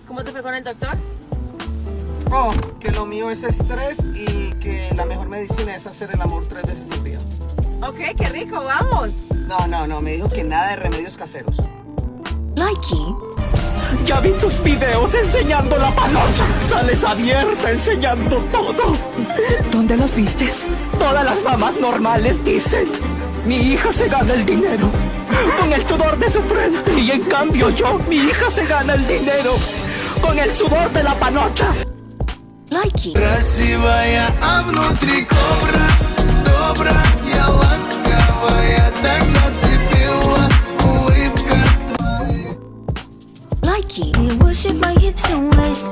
¿Cómo te fue con el doctor? Oh, que lo mío es estrés y que la mejor medicina es hacer el amor 3 veces al día. Ok, qué rico, vamos. No, me dijo que nada de remedios caseros. Likey. Ya vi tus videos enseñando la panocha. Sales abierta enseñando todo. ¿Dónde las vistes? Todas las mamás normales dicen: mi hija se gana el dinero con el sudor de su frente. Y en cambio yo, mi hija se gana el dinero con el sudor de la panocha. Likey. Красивая, а внутри кобра. Добрая, ласковая, так зацепила улыбка. Likey. You worship my hips and waist,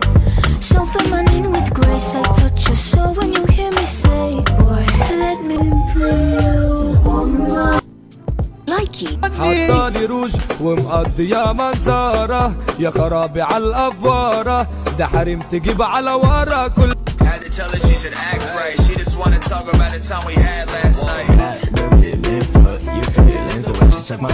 so feminine with grace. I touch your soul when you hear me say, boy, let me be you. Likey. حطاني روج ومقضية منظرة يا خرابي على الأفوارة ده حريم تجيب على ورا كل Had to tell her she should act right. She just wanna talk about the time we had last night. You feelings the way she took my